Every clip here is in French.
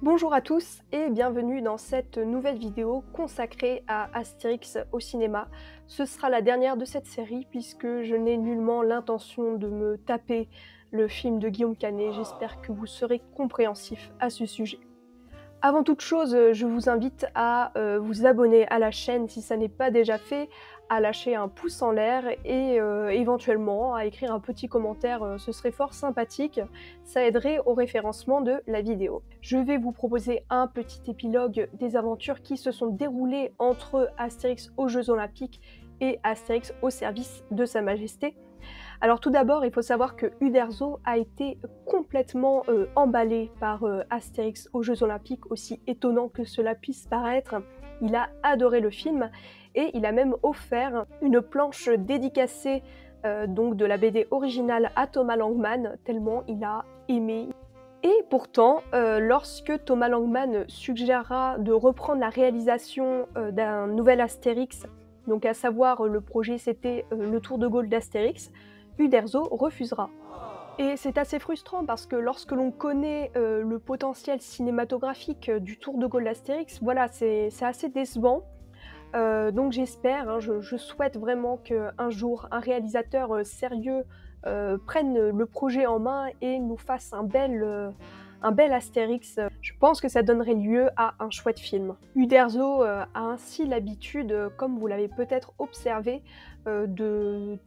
Bonjour à tous et bienvenue dans cette nouvelle vidéo consacrée à Astérix au cinéma. Ce sera la dernière de cette série puisque je n'ai nullement l'intention de me taper le film de Guillaume Canet. J'espère que vous serez compréhensifs à ce sujet. Avant toute chose, je vous invite à vous abonner à la chaîne si ça n'est pas déjà fait, à lâcher un pouce en l'air et éventuellement à écrire un petit commentaire, ce serait fort sympathique, ça aiderait au référencement de la vidéo. Je vais vous proposer un petit épilogue des aventures qui se sont déroulées entre Astérix aux Jeux Olympiques et Astérix au service de Sa Majesté. Alors tout d'abord, il faut savoir que Uderzo a été complètement emballé par Astérix aux Jeux Olympiques, aussi étonnant que cela puisse paraître. Il a adoré le film et il a même offert une planche dédicacée donc de la BD originale à Thomas Langmann, tellement il a aimé. Et pourtant, lorsque Thomas Langmann suggéra de reprendre la réalisation d'un nouvel Astérix, donc à savoir le projet c'était le Tour de Gaulle d'Astérix, Uderzo refusera. Et c'est assez frustrant parce que lorsque l'on connaît le potentiel cinématographique du Tour de Gaulle d'Astérix, voilà, c'est assez décevant. Donc j'espère, hein, je souhaite vraiment qu'un jour un réalisateur sérieux prenne le projet en main et nous fasse un bel Astérix. Je pense que ça donnerait lieu à un chouette film. Uderzo a ainsi l'habitude, comme vous l'avez peut-être observé, de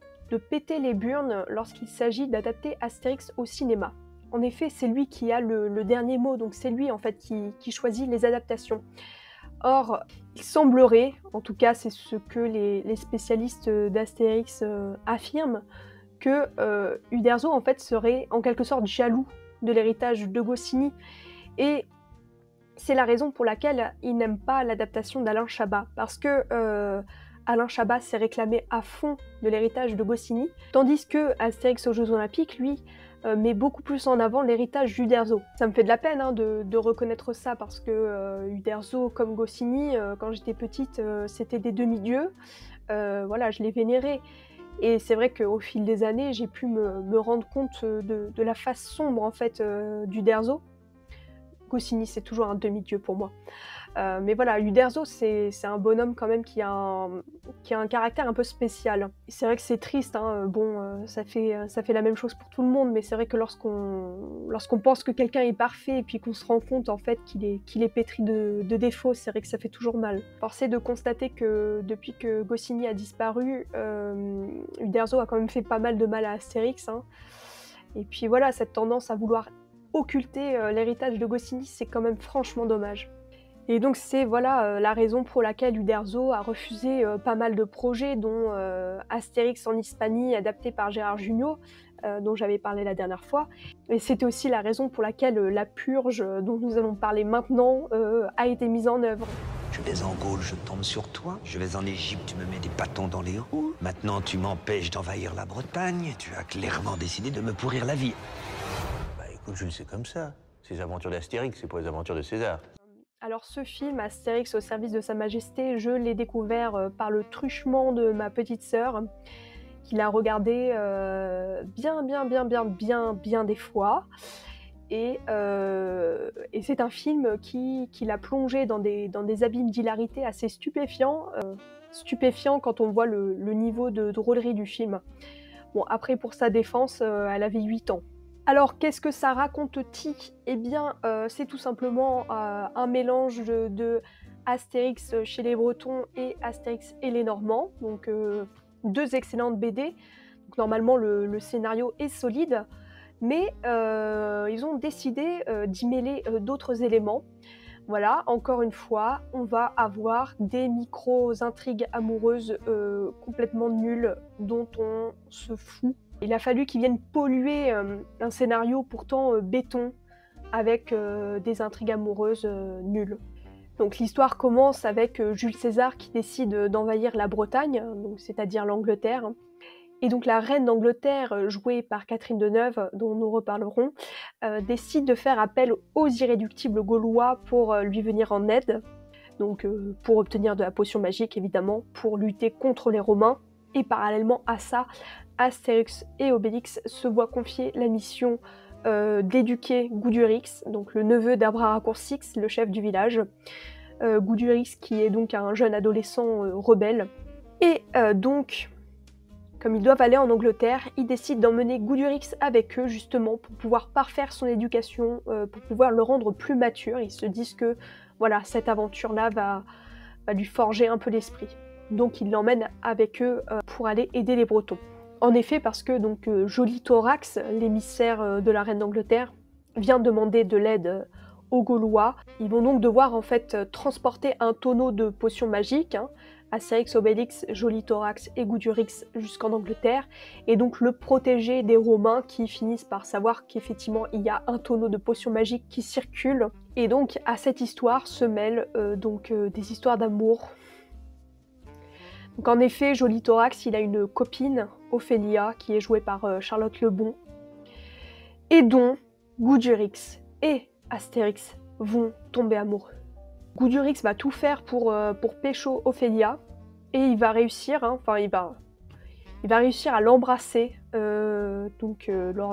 péter les burnes lorsqu'il s'agit d'adapter Astérix au cinéma. En effet, c'est lui qui a le dernier mot, donc c'est lui en fait qui choisit les adaptations. Or, il semblerait, en tout cas c'est ce que les spécialistes d'Astérix affirment, que Uderzo en fait serait en quelque sorte jaloux de l'héritage de Goscinny, et c'est la raison pour laquelle il n'aime pas l'adaptation d'Alain Chabat, parce que Alain Chabat s'est réclamé à fond de l'héritage de Goscinny, tandis que Astérix aux Jeux Olympiques, lui, met beaucoup plus en avant l'héritage d'Uderzo. Ça me fait de la peine hein, de reconnaître ça, parce que Uderzo, comme Goscinny, quand j'étais petite, c'était des demi-dieux. Voilà, je les vénérais. Et c'est vrai qu'au fil des années, j'ai pu me rendre compte de la face sombre en fait d'Uderzo. Goscinny, c'est toujours un demi-dieu pour moi. Mais voilà, Uderzo, c'est un bonhomme quand même qui a un caractère un peu spécial. C'est vrai que c'est triste, hein, bon, ça fait la même chose pour tout le monde, mais c'est vrai que lorsqu'on pense que quelqu'un est parfait et puis qu'on se rend compte en fait qu'il est pétri de défauts, c'est vrai que ça fait toujours mal. Force est de constater que depuis que Goscinny a disparu, Uderzo a quand même fait pas mal de mal à Astérix, hein. Et puis voilà, cette tendance à vouloir occulter l'héritage de Goscinny, c'est quand même franchement dommage. Et donc c'est voilà la raison pour laquelle Uderzo a refusé pas mal de projets, dont Astérix en Hispanie, adapté par Gérard Jugnot, dont j'avais parlé la dernière fois. Et c'était aussi la raison pour laquelle La Purge, dont nous allons parler maintenant, a été mise en œuvre. Je vais en Gaule, je tombe sur toi. Je vais en Égypte, tu me mets des bâtons dans les roues. Maintenant, tu m'empêches d'envahir la Bretagne. Tu as clairement décidé de me pourrir la vie. Bah écoute Jules, c'est comme ça. Ces aventures d'Astérix, c'est pour les aventures de César. Alors ce film, Astérix au service de Sa Majesté, je l'ai découvert par le truchement de ma petite sœur, qui l'a regardé bien des fois. Et c'est un film qui l'a plongé dans des abîmes d'hilarité assez stupéfiants, quand on voit le niveau de drôlerie du film. Bon, après, pour sa défense, elle avait 8 ans. Alors, qu'est-ce que ça raconte-t-il? Eh bien, c'est tout simplement un mélange de Astérix chez les Bretons et Astérix et les Normands, donc deux excellentes BD. Donc, normalement, le scénario est solide, mais ils ont décidé d'y mêler d'autres éléments. Voilà, encore une fois, on va avoir des micro-intrigues amoureuses complètement nulles dont on se fout. Il a fallu qu'ils viennent polluer un scénario pourtant béton avec des intrigues amoureuses nulles. Donc l'histoire commence avec Jules César qui décide d'envahir la Bretagne, donc c'est-à-dire l'Angleterre. Et donc la reine d'Angleterre, jouée par Catherine Deneuve, dont nous reparlerons, décide de faire appel aux irréductibles gaulois pour lui venir en aide, donc pour obtenir de la potion magique évidemment, pour lutter contre les Romains. Et parallèlement à ça, Astérix et Obélix se voient confier la mission d'éduquer Goudurix, donc le neveu d'Abraracourcix, le chef du village. Goudurix qui est donc un jeune adolescent rebelle. Et donc, comme ils doivent aller en Angleterre, ils décident d'emmener Goudurix avec eux justement pour pouvoir parfaire son éducation, pour pouvoir le rendre plus mature. Ils se disent que voilà, cette aventure-là va lui forger un peu l'esprit. Donc ils l'emmènent avec eux pour aller aider les Bretons. En effet, parce que donc Jolitorax, l'émissaire de la reine d'Angleterre, vient demander de l'aide aux Gaulois. Ils vont donc devoir en fait transporter un tonneau de potions magiques, Astérix, Obélix, Jolitorax et Goudurix jusqu'en Angleterre, et donc le protéger des Romains qui finissent par savoir qu'effectivement il y a un tonneau de potions magiques qui circule. Et donc à cette histoire se mêlent des histoires d'amour. Donc en effet, Jolitorax, il a une copine, Ophélia, qui est jouée par Charlotte Lebon, et dont Goudurix et Astérix vont tomber amoureux. Goudurix va tout faire pour pécho Ophélia, et il va réussir, il va réussir à l'embrasser lors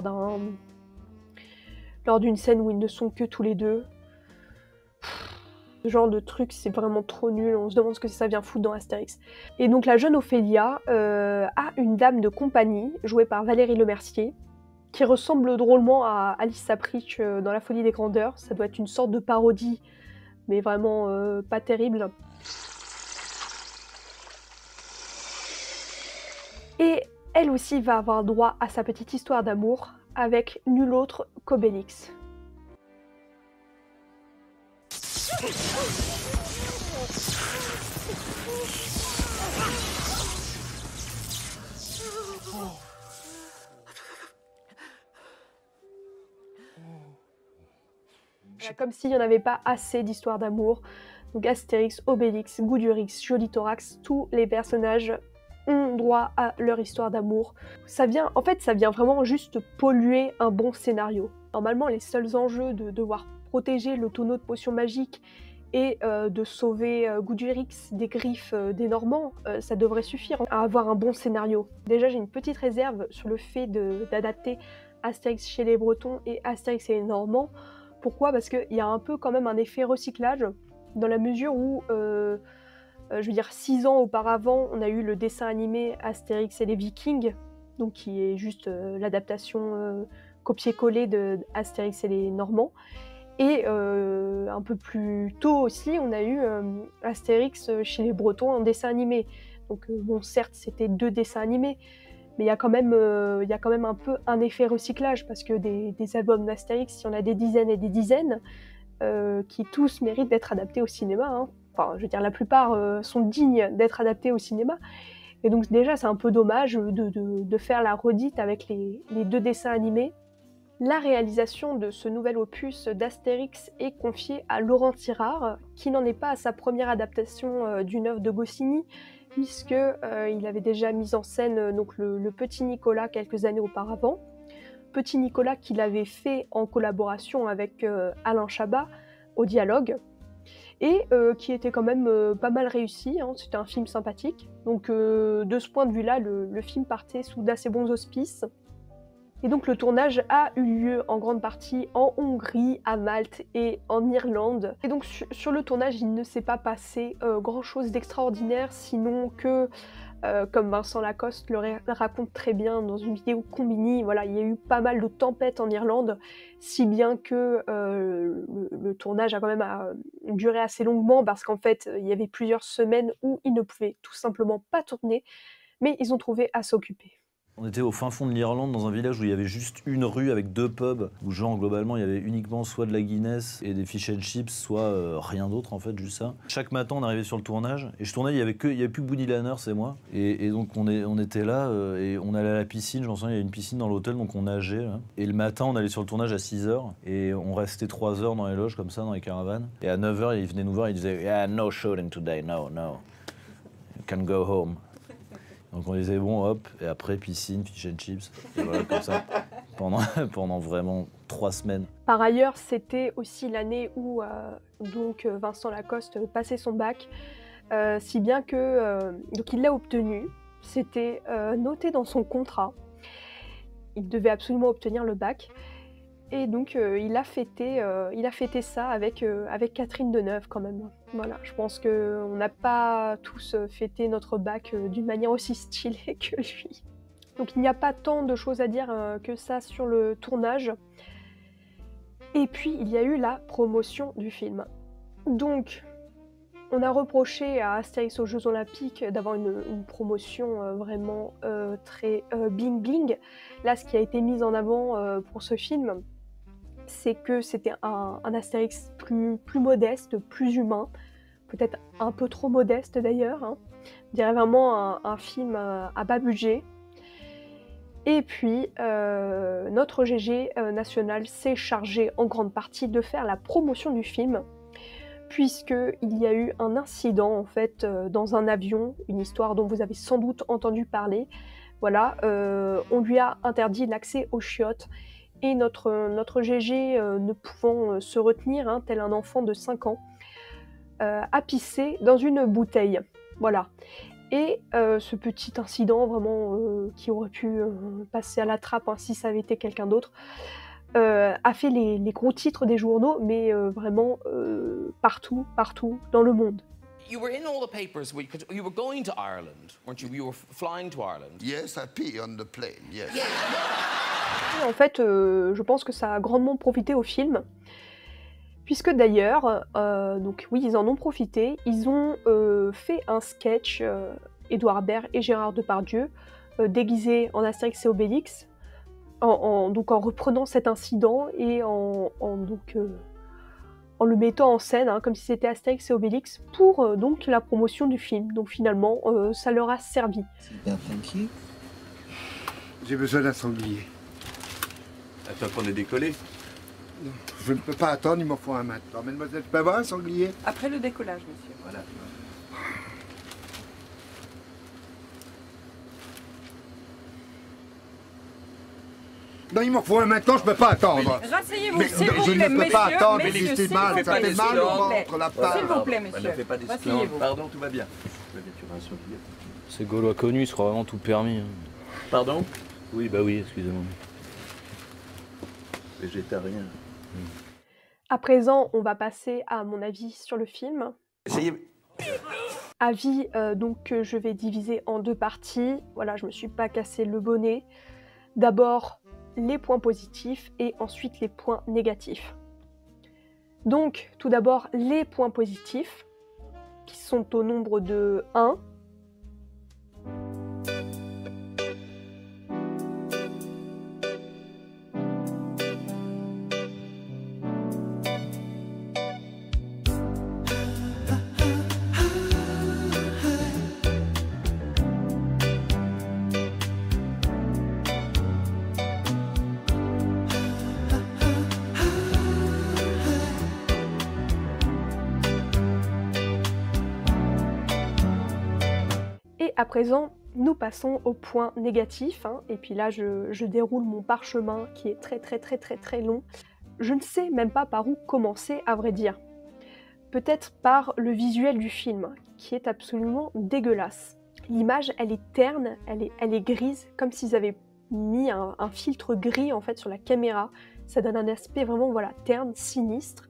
d'une scène où ils ne sont que tous les deux. Ce genre de truc, c'est vraiment trop nul, on se demande ce que ça vient foutre dans Astérix. Et donc la jeune Ophélia a une dame de compagnie, jouée par Valérie Lemercier, qui ressemble drôlement à Alice Sapritch dans La Folie des Grandeurs. Ça doit être une sorte de parodie, mais vraiment pas terrible. Et elle aussi va avoir droit à sa petite histoire d'amour avec nul autre qu'Obélix. Comme s'il n'y en avait pas assez d'histoires d'amour. Donc Astérix, Obélix, Goudurix, Jolitorax, tous les personnages ont droit à leur histoire d'amour. Ça vient vraiment juste polluer un bon scénario. Normalement, les seuls enjeux de devoir protéger le tonneau de potions magiques et de sauver Goudurix des griffes des Normands, ça devrait suffire à avoir un bon scénario. Déjà, j'ai une petite réserve sur le fait d'adapter Astérix chez les Bretons et Astérix et les Normands. Pourquoi ? Parce qu'il y a un peu quand même un effet recyclage, dans la mesure où, 6 ans auparavant, on a eu le dessin animé Astérix et les Vikings, donc qui est juste l'adaptation copier-coller de Astérix et les Normands. Et un peu plus tôt aussi, on a eu Astérix chez les Bretons en dessin animé. Donc certes, c'était 2 dessins animés, mais il y a quand même un peu un effet recyclage, parce que des albums d'Astérix, il y en a des dizaines et des dizaines, qui tous méritent d'être adaptés au cinéma. Enfin, je veux dire, la plupart sont dignes d'être adaptés au cinéma. Et donc déjà, c'est un peu dommage de faire la redite avec les 2 dessins animés. La réalisation de ce nouvel opus d'Astérix est confiée à Laurent Tirard, qui n'en est pas à sa première adaptation d'une œuvre de Goscinny, puisqu'il avait déjà mis en scène le Petit Nicolas quelques années auparavant. Petit Nicolas qu'il avait fait en collaboration avec Alain Chabat au dialogue, et qui était quand même pas mal réussi, c'était un film sympathique. Donc de ce point de vue-là, le film partait sous d'assez bons auspices. Et donc le tournage a eu lieu en grande partie en Hongrie, à Malte et en Irlande. Et donc sur le tournage, il ne s'est pas passé grand-chose d'extraordinaire, sinon que, comme Vincent Lacoste le raconte très bien dans une vidéo Combini, voilà, il y a eu pas mal de tempêtes en Irlande, si bien que le tournage a quand même duré assez longuement, parce qu'en fait, il y avait plusieurs semaines où ils ne pouvaient tout simplement pas tourner, mais ils ont trouvé à s'occuper. On était au fin fond de l'Irlande, dans un village où il y avait juste une rue avec 2 pubs, où genre globalement il y avait uniquement soit de la Guinness et des fish and chips, soit rien d'autre en fait, juste ça. Chaque matin on arrivait sur le tournage, et je tournais, il y avait plus que Bounty Lanners et moi, et donc on était là, et on allait à la piscine, j'en sais rien, il y avait une piscine dans l'hôtel, donc on nageait, là. Et le matin on allait sur le tournage à 6h, et on restait 3 heures dans les loges comme ça, dans les caravanes, et à 9h il venait nous voir, il disait « Yeah, no shooting today, no, you can go home ». Donc on disait bon hop, et après piscine, fish and chips, et voilà comme ça, pendant vraiment 3 semaines. Par ailleurs, c'était aussi l'année où Vincent Lacoste passait son bac, si bien que donc il l'a obtenu, c'était noté dans son contrat. Il devait absolument obtenir le bac, Et donc il a fêté ça avec Catherine Deneuve quand même. Voilà, je pense qu'on n'a pas tous fêté notre bac d'une manière aussi stylée que lui. Donc il n'y a pas tant de choses à dire que ça sur le tournage. Et puis il y a eu la promotion du film. Donc on a reproché à Astérix aux Jeux Olympiques d'avoir une promotion vraiment très bling bling. Là, ce qui a été mis en avant pour ce film, c'est que c'était un Astérix plus modeste, plus humain, peut-être un peu trop modeste d'ailleurs. Hein. On dirait vraiment un film à bas budget. Et puis, notre GG national s'est chargé en grande partie de faire la promotion du film, puisqu'il y a eu un incident en fait dans un avion, une histoire dont vous avez sans doute entendu parler. Voilà, on lui a interdit l'accès aux chiottes et notre GG, ne pouvant se retenir, hein, tel un enfant de 5 ans, a pissé dans une bouteille. Voilà. Et ce petit incident vraiment qui aurait pu passer à la trappe hein, si ça avait été quelqu'un d'autre, a fait les gros titres des journaux, mais vraiment partout dans le monde. You were in all the papers because you were going to Ireland, weren't you? You were flying to Ireland. Yes, I pee on the plane, yes. Et en fait, je pense que ça a grandement profité au film, puisque d'ailleurs, donc oui, ils en ont profité, ils ont fait un sketch, Édouard Baird et Gérard Depardieu, déguisés en Astérix et Obélix, donc en reprenant cet incident et en le mettant en scène, hein, comme si c'était Astérix et Obélix, pour donc la promotion du film. Donc finalement, ça leur a servi. Super, thank you. J'ai besoin d'un sanglier. Attends qu'on ait décollé. Non, je ne peux pas attendre, il m'en faut un maintenant. Mademoiselle, je peux avoir un sanglier? Après le décollage, monsieur. Voilà. Non, il m'en faut un maintenant, je peux pas attendre. Rasseyez-vous, s'il vous Je plaît, ne peux pas messieurs, attendre, messieurs, mais s'il c'est mal, vous ça plaît, fait mal s'il au vous plaît. ventre, la part. S'il vous plaît, monsieur. Elle ne fait pas des Rasseyez-vous. Pardon, tout va bien. Tout va bien, tu auras un sanglier. C'est Gaulois connu, il sera vraiment tout permis. Hein. Pardon? Oui, bah oui, excusez-moi. Végétarien. À présent, on va passer à mon avis sur le film. Essayez. Avis donc que je vais diviser en deux parties. Voilà, je me suis pas cassé le bonnet. D'abord, les points positifs et ensuite les points négatifs. Donc, tout d'abord, les points positifs, qui sont au nombre de 1. À présent, nous passons au point négatif, hein, et puis là je déroule mon parchemin qui est très long. Je ne sais même pas par où commencer à vrai dire. Peut-être par le visuel du film, qui est absolument dégueulasse. L'image elle est terne, elle est grise, comme s'ils avaient mis un filtre gris en fait sur la caméra. Ça donne un aspect vraiment voilà, terne, sinistre,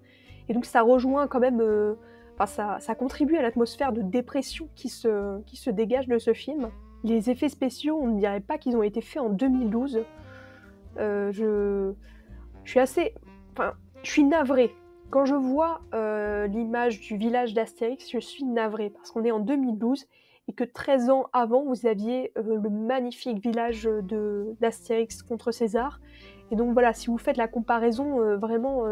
et donc ça rejoint quand même... Enfin, ça contribue à l'atmosphère de dépression qui se dégage de ce film. Les effets spéciaux, on ne dirait pas qu'ils ont été faits en 2012. Je suis assez... Enfin, je suis navrée. Quand je vois l'image du village d'Astérix, je suis navrée, parce qu'on est en 2012, et que 13 ans avant, vous aviez le magnifique village d'Astérix contre César. Et donc voilà, si vous faites la comparaison, vraiment...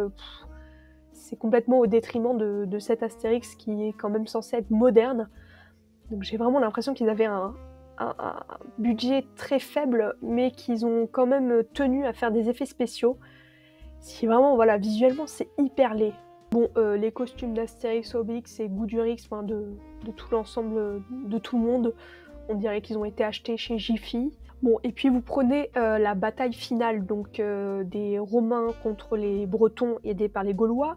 c'est complètement au détriment de cet Astérix qui est quand même censé être moderne. Donc j'ai vraiment l'impression qu'ils avaient un budget très faible, mais qu'ils ont quand même tenu à faire des effets spéciaux. Si vraiment, voilà, visuellement, c'est hyper laid. Bon, les costumes d'Astérix, Obélix et Goudurix, enfin de tout l'ensemble, de tout le monde, on dirait qu'ils ont été achetés chez Jiffy. Bon, et puis vous prenez la bataille finale, donc des Romains contre les Bretons aidés par les Gaulois.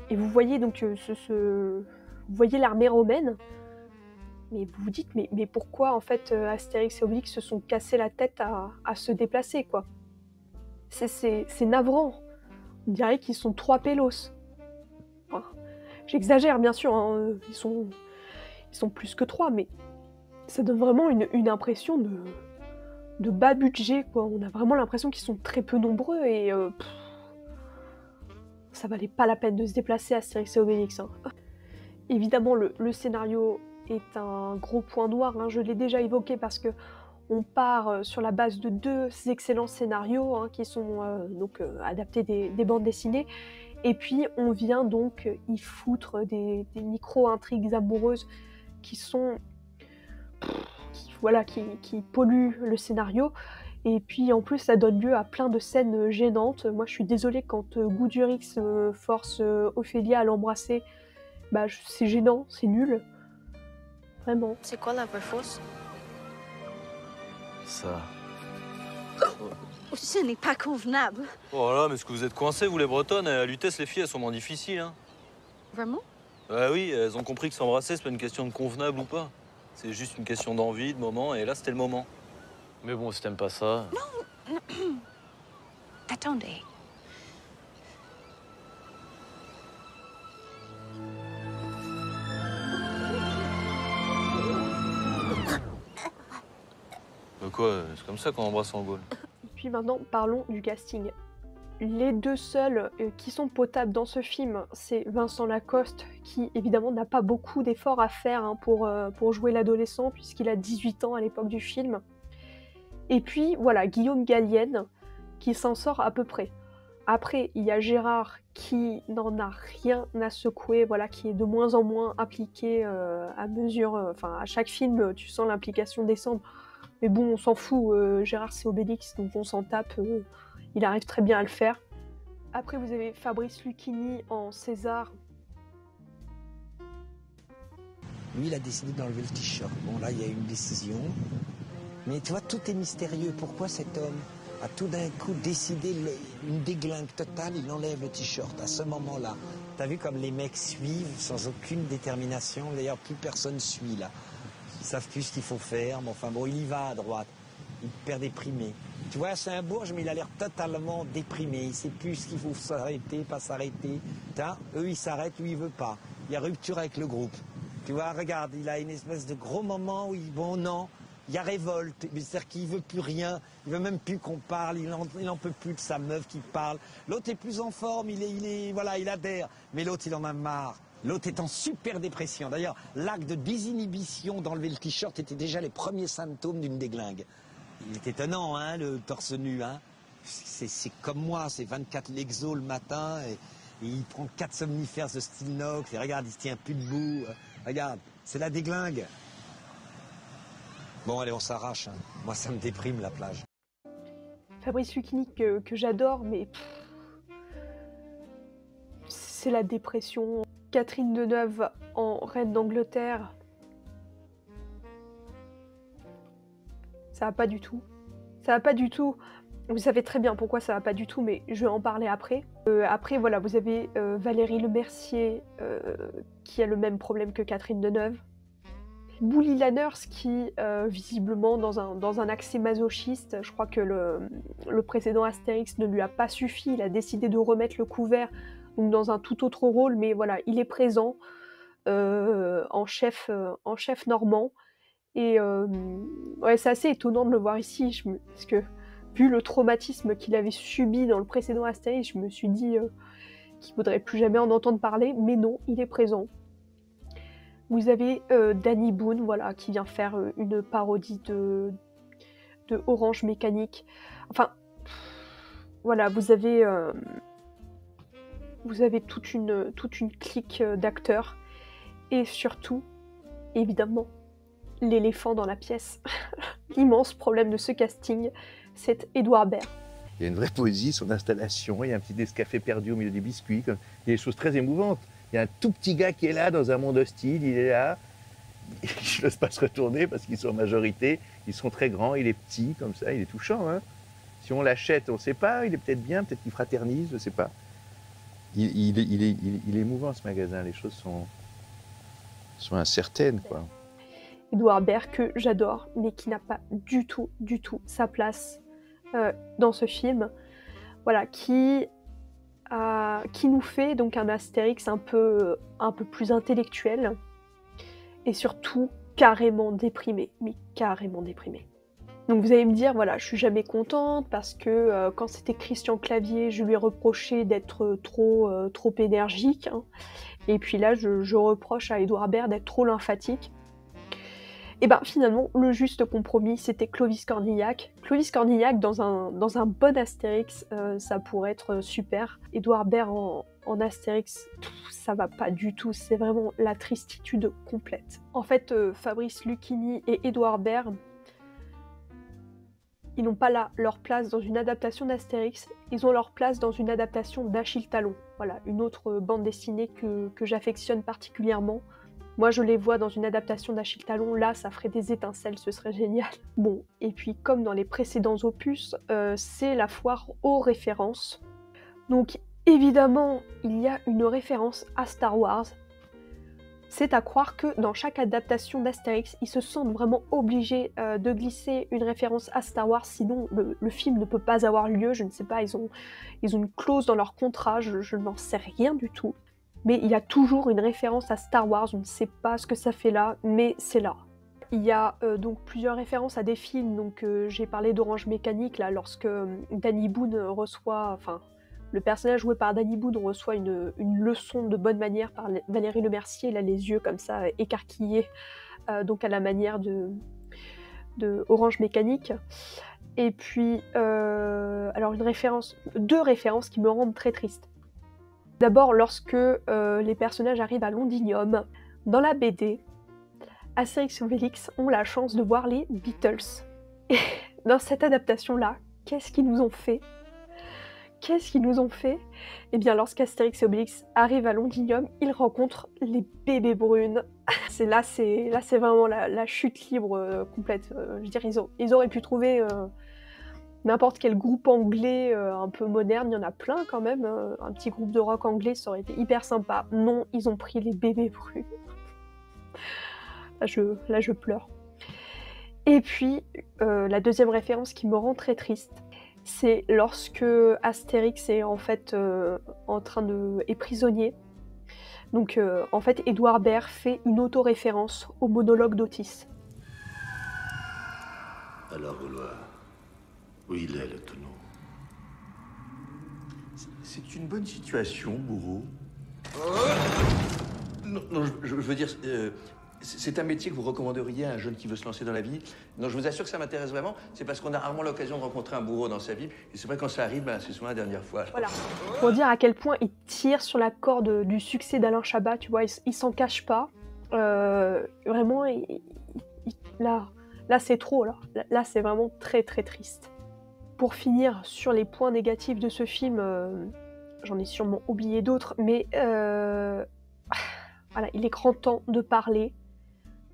Et vous voyez donc vous voyez l'armée romaine, mais vous vous dites mais pourquoi en fait Astérix et Obélix se sont cassés la tête à se déplacer quoi. C'est navrant. On dirait qu'ils sont 3 pélos. Enfin, j'exagère bien sûr, hein, ils sont plus que 3, mais ça donne vraiment une impression de bas budget, quoi. On a vraiment l'impression qu'ils sont très peu nombreux et ça valait pas la peine de se déplacer à Astérix et Obélix. Hein. Évidemment, le scénario est un gros point noir, hein, je l'ai déjà évoqué parce que on part sur la base de 2 excellents scénarios hein, qui sont adaptés des bandes dessinées, et puis on vient donc y foutre des micro-intrigues amoureuses qui sont... qui polluent le scénario, et puis en plus ça donne lieu à plein de scènes gênantes. Moi je suis désolée quand Goudurix force Ophélia à l'embrasser, bah c'est gênant, c'est nul. Vraiment. C'est quoi la vraie fausse? Ça. Ce n'est pas convenable. Oh là, mais est-ce que vous êtes coincés, vous les Bretonnes? À l'UTES, les filles, elles sont moins difficiles, hein. Vraiment? Bah oui, elles ont compris que s'embrasser, c'est pas une question de convenable ou pas. C'est juste une question d'envie, de moment, et là, c'était le moment. Mais bon, si t'aimes pas ça... Non. Attendez. Quoi, c'est comme ça qu'on embrasse en Gaule. Et puis maintenant, parlons du casting. Les 2 seuls qui sont potables dans ce film, c'est Vincent Lacoste, qui évidemment n'a pas beaucoup d'efforts à faire hein, pour jouer l'adolescent, puisqu'il a 18 ans à l'époque du film. Et puis voilà, Guillaume Gallienne, qui s'en sort à peu près. Après, il y a Gérard qui n'en a rien à secouer, voilà, qui est de moins en moins impliqué à mesure... Enfin, à chaque film, tu sens l'implication descendre. Mais bon, on s'en fout, Gérard c'est Obélix, donc on s'en tape, il arrive très bien à le faire. Après vous avez Fabrice Lucchini en César. Lui, il a décidé d'enlever le t-shirt. Bon, là, il y a une décision. Mais tu vois, tout est mystérieux. Pourquoi cet homme a tout d'un coup décidé une déglingue totale, il enlève le t-shirt à ce moment-là. T'as vu comme les mecs suivent sans aucune détermination. D'ailleurs, plus personne suit, là. Ils savent plus ce qu'il faut faire, mais enfin bon, il y va à droite. Il perd déprimé. Tu vois, c'est un bourge, mais il a l'air totalement déprimé. Il sait plus ce qu'il faut s'arrêter, pas s'arrêter. Eux, ils s'arrêtent, lui, il veut pas. Il y a rupture avec le groupe. Tu vois, regarde, il a une espèce de gros moment où bon, non, il y a révolte. C'est-à-dire qu'il veut plus rien. Il veut même plus qu'on parle. Il en peut plus de sa meuf qui parle. L'autre est plus en forme, voilà, il adhère. Mais l'autre, il en a marre. L'autre est en super dépression. D'ailleurs, l'acte de désinhibition d'enlever le t-shirt était déjà les premiers symptômes d'une déglingue. Il est étonnant, hein, le torse nu. Hein. C'est comme moi, c'est 24 Lexo le matin et il prend 4 somnifères de Stilnox et regarde, il se tient plus debout. Regarde, c'est la déglingue. Bon, allez, on s'arrache. Hein. Moi, ça me déprime, la plage. Fabrice Lucchini que j'adore, mais c'est la dépression. Catherine Deneuve en Reine d'Angleterre, ça va pas du tout. Ça va pas du tout. Vous savez très bien pourquoi ça va pas du tout, mais je vais en parler après. Après, voilà, vous avez Valérie Lemercier qui a le même problème que Catherine Deneuve. Bouli Lanners qui, visiblement, dans un accès masochiste, je crois que le précédent Astérix ne lui a pas suffi, il a décidé de remettre le couvert, donc dans un tout autre rôle, mais voilà, il est présent en chef normand. Et ouais, c'est assez étonnant de le voir ici, parce que vu le traumatisme qu'il avait subi dans le précédent Astérix, je me suis dit qu'il ne faudrait plus jamais en entendre parler, mais non, il est présent. Vous avez Danny Boone, voilà, qui vient faire une parodie de Orange Mécanique. Enfin, voilà, vous avez toute une clique d'acteurs. Et surtout, évidemment, l'éléphant dans la pièce. L'immense problème de ce casting, c'est Édouard Baird. Il y a une vraie poésie, son installation, il y a un petit Nescafé perdu au milieu des biscuits. Il y a des choses très émouvantes. Il y a un tout petit gars qui est là dans un monde hostile, il est là. Je n'ose pas se retourner parce qu'ils sont en majorité. Ils sont très grands, il est petit, comme ça, il est touchant. Hein. Si on l'achète, on ne sait pas, il est peut-être bien, peut-être qu'il fraternise, je ne sais pas. Il est émouvant ce magasin, les choses sont incertaines, quoi. Édouard Baird, que j'adore, mais qui n'a pas du tout sa place dans ce film. Voilà, qui qui nous fait donc un Astérix un peu plus intellectuel et surtout carrément déprimé, mais carrément déprimé. Donc vous allez me dire, voilà, je suis jamais contente parce que quand c'était Christian Clavier, je lui ai reproché d'être trop énergique, hein. Et puis là, je reproche à Édouard Baird d'être trop lymphatique. Et ben finalement, le juste compromis, c'était Clovis Cornillac. Clovis Cornillac, dans un bon Astérix, ça pourrait être super. Édouard Baird en Astérix, ça va pas du tout, c'est vraiment la tristitude complète. En fait, Fabrice Lucchini et Édouard Baird, ils n'ont pas là leur place dans une adaptation d'Astérix, ils ont leur place dans une adaptation d'Achille Talon. Voilà, une autre bande dessinée que j'affectionne particulièrement. Moi, je les vois dans une adaptation d'Achille Talon, là, ça ferait des étincelles, ce serait génial. Bon, et puis comme dans les précédents opus, c'est la foire aux références. Donc, évidemment, il y a une référence à Star Wars. C'est à croire que dans chaque adaptation d'Astérix, ils se sentent vraiment obligés de glisser une référence à Star Wars, sinon le film ne peut pas avoir lieu, je ne sais pas, ils ont une clause dans leur contrat, je n'en sais rien du tout. Mais il y a toujours une référence à Star Wars, on ne sait pas ce que ça fait là, mais c'est là. Il y a donc plusieurs références à des films, donc j'ai parlé d'Orange Mécanique, là, lorsque Danny Boone reçoit, enfin, le personnage joué par Danny Boone reçoit une leçon de bonne manière par Valérie Lemercier, elle a les yeux comme ça écarquillés, donc à la manière de Orange Mécanique. Et puis, alors deux références qui me rendent très triste. D'abord, lorsque les personnages arrivent à Londinium, dans la BD, Astérix et Obélix ont la chance de voir les Beatles. Et dans cette adaptation-là, qu'est-ce qu'ils nous ont fait ? Qu'est-ce qu'ils nous ont fait ? Eh bien, lorsqu'Astérix et Obélix arrivent à Londinium, ils rencontrent les bébés brunes. C'est vraiment la chute libre complète. Je veux dire, ils auraient pu trouver n'importe quel groupe anglais un peu moderne, il y en a plein quand même. Un petit groupe de rock anglais, ça aurait été hyper sympa. Non, ils ont pris les bébés brunes. Là, je pleure. Et puis, la deuxième référence qui me rend très triste, c'est lorsque Astérix est en fait est prisonnier. Donc en fait, Édouard Baird fait une auto-référence au monologue d'Otis. Alors, Gaulois, où il est le tonneau? C'est une bonne situation, bourreau. Non, je veux dire, c'est un métier que vous recommanderiez à un jeune qui veut se lancer dans la vie? Non, je vous assure que ça m'intéresse vraiment. C'est parce qu'on a rarement l'occasion de rencontrer un bourreau dans sa vie. Et c'est vrai, quand ça arrive, c'est souvent la dernière fois. Voilà. Pour dire à quel point il tire sur la corde du succès d'Alain Chabat, tu vois, il s'en cache pas. Vraiment, là c'est trop, là. Là, c'est vraiment très très triste. Pour finir sur les points négatifs de ce film, j'en ai sûrement oublié d'autres, mais voilà, il est grand temps de parler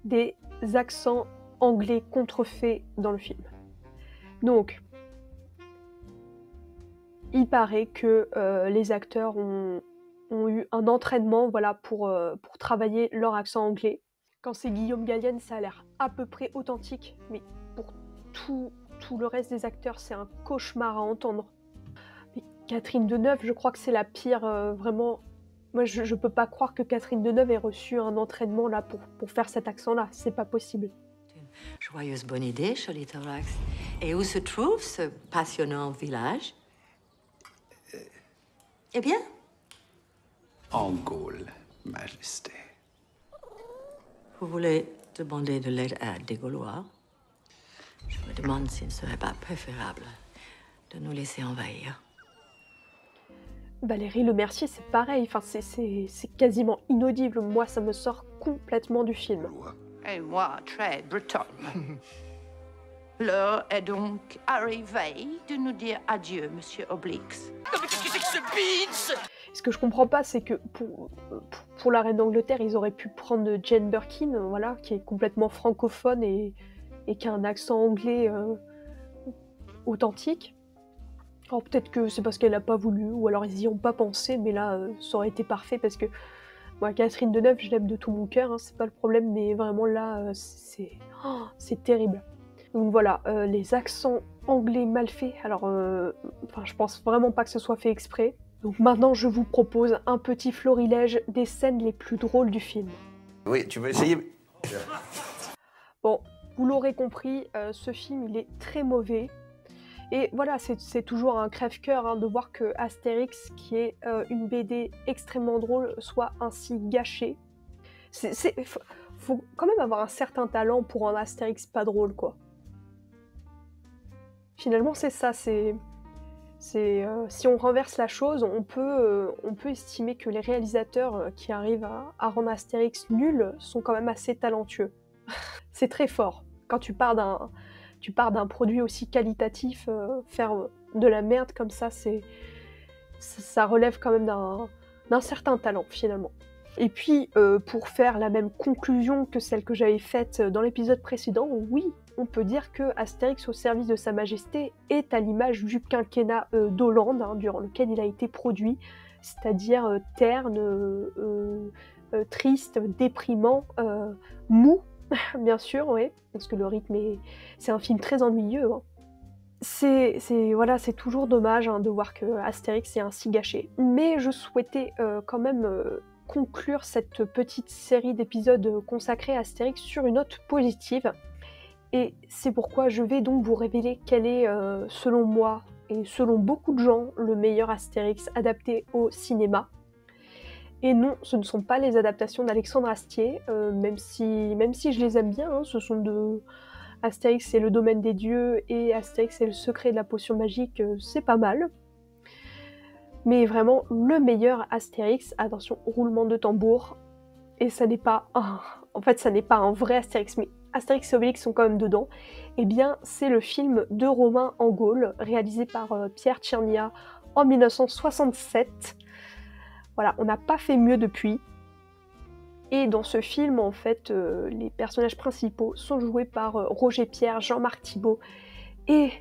des accents anglais contrefaits dans le film. Donc, il paraît que les acteurs ont eu un entraînement, voilà, pour travailler leur accent anglais. Quand c'est Guillaume Gallienne, ça a l'air à peu près authentique, mais pour tout le reste des acteurs, c'est un cauchemar à entendre. Mais Catherine Deneuve, je crois que c'est la pire, vraiment. Moi, je peux pas croire que Catherine Deneuve ait reçu un entraînement là pour faire cet accent-là. C'est pas possible. Joyeuse bonne idée, Cholithorax. Et où se trouve ce passionnant village? Eh bien? En Gaule, Majesté. Vous voulez demander de l'aide à des Gaulois? Je me demande s'il ne serait pas préférable de nous laisser envahir. Valérie Lemercier, c'est pareil, enfin, c'est quasiment inaudible. Moi, ça me sort complètement du film. Et moi, très bretonne. L'heure est donc arrivée de nous dire adieu, monsieur Obélix. Mais qu'est-ce que c'est que ce beats? Ce que je comprends pas, c'est que pour la reine d'Angleterre, ils auraient pu prendre Jane Birkin, voilà, qui est complètement francophone et qui a un accent anglais authentique. Alors peut-être que c'est parce qu'elle n'a pas voulu, ou alors ils n'y ont pas pensé, mais là, ça aurait été parfait, parce que moi, Catherine Deneuve, je l'aime de tout mon cœur, hein, c'est pas le problème, mais vraiment là, c'est terrible. Donc voilà, les accents anglais mal faits, alors je pense vraiment pas que ce soit fait exprès, Donc maintenant, je vous propose un petit florilège des scènes les plus drôles du film. Oui, tu veux essayer? Bon, vous l'aurez compris, ce film, il est très mauvais. Et voilà, c'est toujours un crève-cœur de voir que Astérix, qui est une BD extrêmement drôle, soit ainsi gâchée. Faut quand même avoir un certain talent pour rendre Astérix pas drôle, quoi. Finalement, c'est ça, si on renverse la chose, on peut estimer que les réalisateurs qui arrivent à rendre Astérix nul sont quand même assez talentueux. C'est très fort. Quand tu pars d'un produit aussi qualitatif, faire de la merde comme ça, ça relève quand même d'un certain talent, finalement. Et puis, pour faire la même conclusion que celle que j'avais faite dans l'épisode précédent, oui, on peut dire que Astérix au service de Sa Majesté est à l'image du quinquennat d'Hollande, durant lequel il a été produit, c'est-à-dire terne, triste, déprimant, mou, bien sûr, oui, parce que le rythme c'est un film très ennuyeux. C'est toujours dommage de voir que Astérix est ainsi gâché. Mais je souhaitais quand même conclure cette petite série d'épisodes consacrés à Astérix sur une note positive. Et c'est pourquoi je vais donc vous révéler quel est, selon moi et selon beaucoup de gens, le meilleur Astérix adapté au cinéma. Et non, ce ne sont pas les adaptations d'Alexandre Astier, même si je les aime bien, ce sont Astérix c'est le domaine des dieux et Astérix c'est le secret de la potion magique, c'est pas mal. Mais vraiment, le meilleur Astérix, attention, roulement de tambour, et ça n'est pas un vrai Astérix, mais Astérix et Obélix sont quand même dedans, et bien c'est le film de Romain Angaul, réalisé par Pierre Tchernia en 1967. Voilà, on n'a pas fait mieux depuis. Et dans ce film, en fait, les personnages principaux sont joués par Roger Pierre, Jean-Marc Thibault et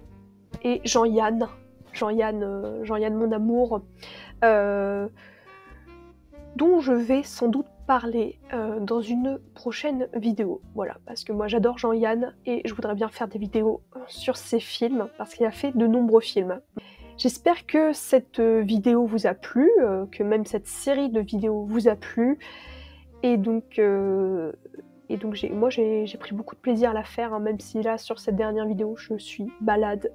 Jean-Yann. Jean-Yann mon amour, dont je vais sans doute parler dans une prochaine vidéo. Voilà, parce que moi j'adore Jean-Yann et je voudrais bien faire des vidéos sur ses films, parce qu'il a fait de nombreux films. J'espère que cette vidéo vous a plu, que même cette série de vidéos vous a plu, et donc moi j'ai pris beaucoup de plaisir à la faire, même si là sur cette dernière vidéo je suis malade.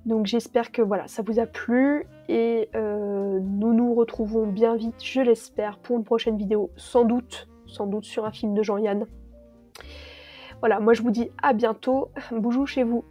Donc j'espère que voilà, ça vous a plu, et nous nous retrouvons bien vite, je l'espère, pour une prochaine vidéo, sans doute sur un film de Jean-Yann. Voilà, moi je vous dis à bientôt, bougou chez vous.